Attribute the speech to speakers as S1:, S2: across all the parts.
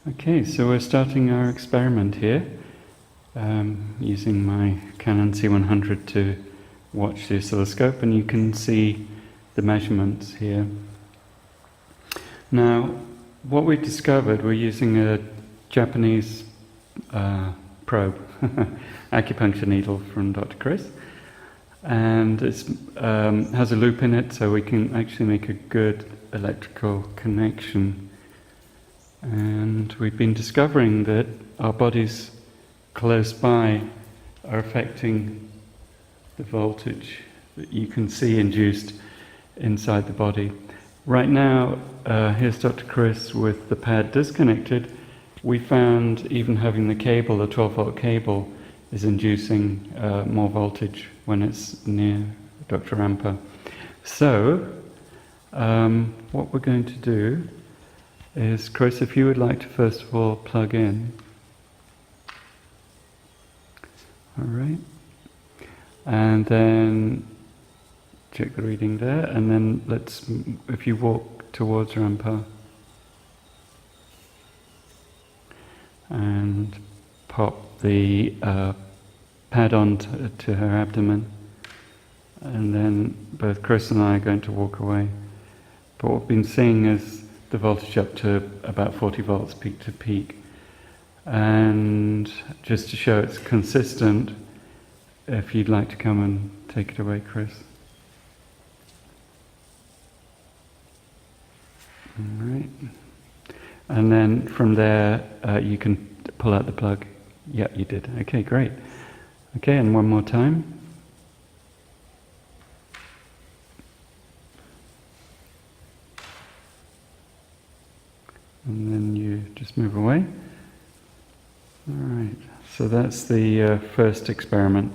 S1: Okay, so we're starting our experiment here, using my Canon C100 to watch the oscilloscope, and you can see the measurements here. Now, what we discovered, we're using a Japanese probe, acupuncture needle from Dr. Chris, and it has a loop in it, so we can actually make a good electrical connection. And we've been discovering that our bodies close by are affecting the voltage that you can see induced inside the body. Right now, here's Dr. Chris with the pad disconnected. We found even having the cable, the 12-volt cable, is inducing more voltage when it's near Dr. Rampa. So, what we're going to do is, Chris, if you would like to first of all plug in. Alright. And then check the reading there, and then if you walk towards Rampa and pop the pad on to her abdomen, and then both Chris and I are going to walk away. But what we've been seeing is the voltage up to about 40 volts peak to peak. And just to show it's consistent, if you'd like to come and take it away, Chris. Alright. And then from there, you can pull out the plug. Yeah, you did. Okay, great. Okay, and one more time. And then you just move away. Alright, so that's the first experiment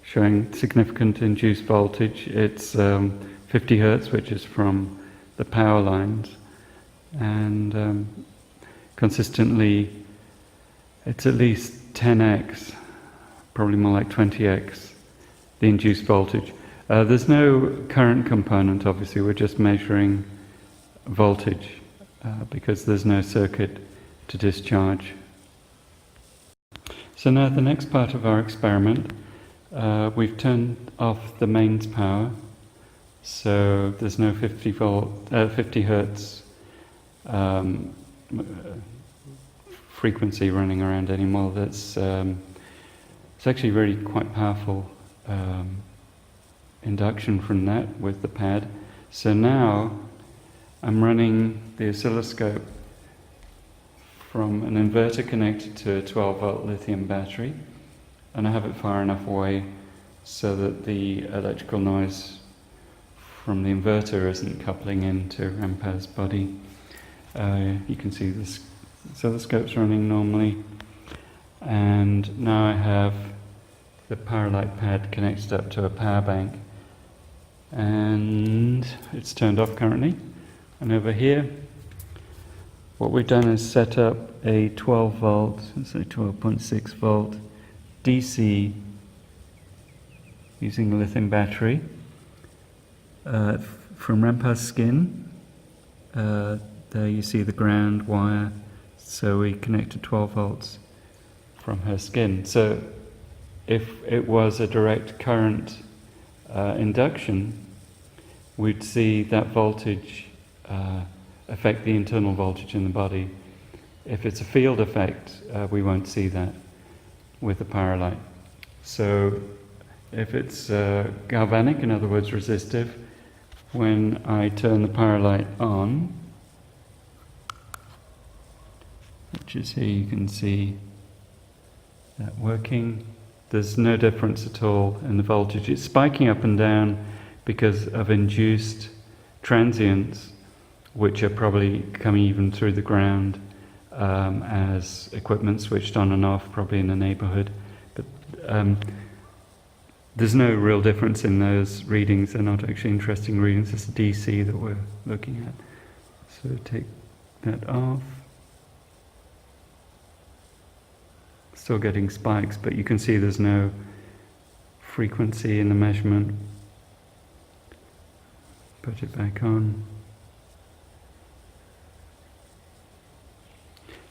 S1: showing significant induced voltage. It's 50 Hertz, which is from the power lines, and consistently it's at least 10x, probably more like 20x, the induced voltage. There's no current component, obviously, we're just measuring voltage. Because there's no circuit to discharge. So now the next part of our experiment, we've turned off the mains power, so there's no 50 Hertz frequency running around anymore. It's actually really quite powerful induction from that with the pad. So now I'm running the oscilloscope from an inverter connected to a 12-volt lithium battery, and I have it far enough away so that the electrical noise from the inverter isn't coupling into Rampa's body. You can see this oscilloscope's running normally, and now I have the PyraLight pad connected up to a power bank, and it's turned off currently. And over here, what we've done is set up a 12 volt, let's say 12.6 volt DC using a lithium battery from Rampa's skin. There you see the ground wire, so we connected 12 volts from her skin. So if it was a direct current induction, we'd see that voltage affect the internal voltage in the body. If it's a field effect, we won't see that with the PyraLight. So if it's galvanic, in other words resistive, when I turn the PyraLight on, which is here, you can see that working, there's no difference at all in the voltage. It's spiking up and down because of induced transients, which are probably coming even through the ground as equipment switched on and off, probably in the neighborhood. But there's no real difference in those readings. They're not actually interesting readings. It's DC that we're looking at. So take that off. Still getting spikes, but you can see there's no frequency in the measurement. Put it back on.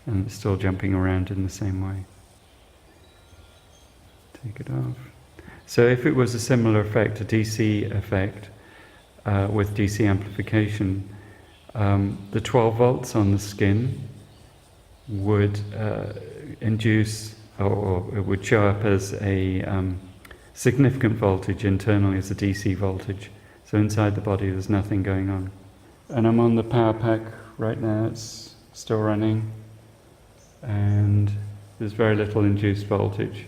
S1: and it's still jumping around in the same way. Take it off. So if it was a similar effect, a DC effect, with DC amplification, the 12 volts on the skin would induce, or it would show up as a significant voltage internally as a DC voltage. So inside the body there's nothing going on. And I'm on the power pack right now, it's still running, and there's very little induced voltage,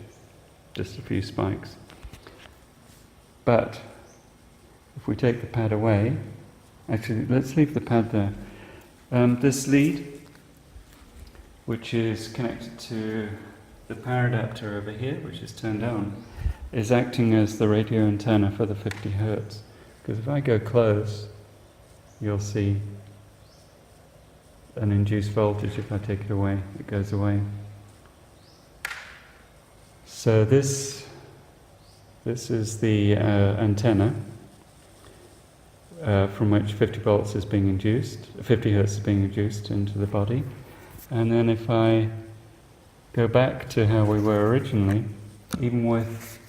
S1: just a few spikes. But if we take the pad away, actually let's leave the pad there. This lead, which is connected to the power adapter over here, which is turned on, is acting as the radio antenna for the 50 Hertz. Because if I go close, you'll see an induced voltage. If I take it away, it goes away. So this is the antenna from which 50 volts is being induced, 50 Hertz is being induced into the body. And then if I go back to how we were originally, even with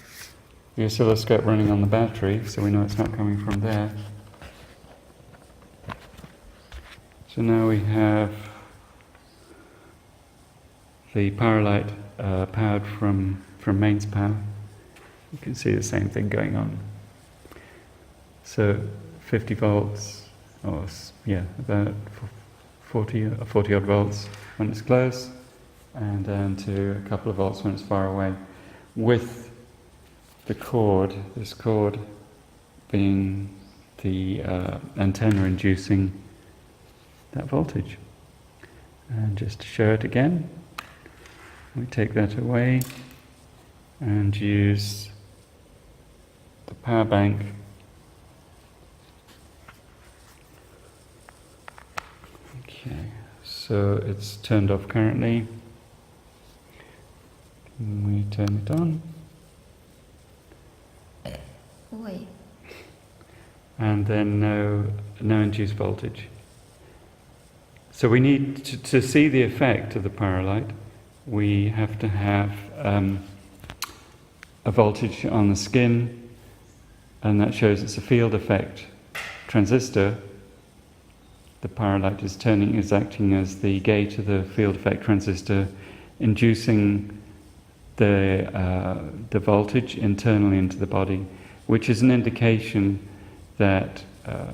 S1: the oscilloscope running on the battery, so we know it's not coming from there. So now we have the PyraLight powered from mains power. You can see the same thing going on. So 50 volts, or about 40 odd volts when it's close, and down to a couple of volts when it's far away, with the cord, this cord being the antenna inducing that voltage. And just to show it again, we take that away and use the power bank Okay, so it's turned off currently. We turn it on.
S2: Wait.
S1: And then no induced voltage. So we need to see the effect of the PyraLight, we have to have a voltage on the skin, and that shows it's a field effect transistor. The PyraLight is acting as the gate of the field effect transistor, inducing the voltage internally into the body, which is an indication that,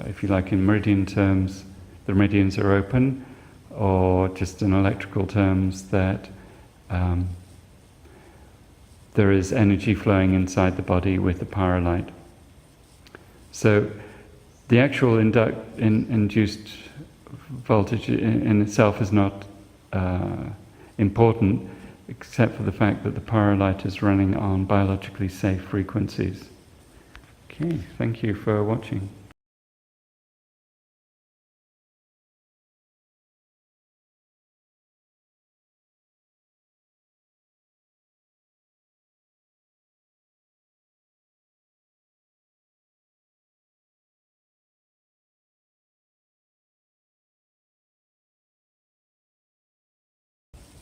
S1: if you like, in meridian terms, the meridians are open, or just in electrical terms, that there is energy flowing inside the body with the PyraLight. So the actual induced voltage in itself is not important, except for the fact that the PyraLight is running on biologically safe frequencies. Okay, thank you for watching.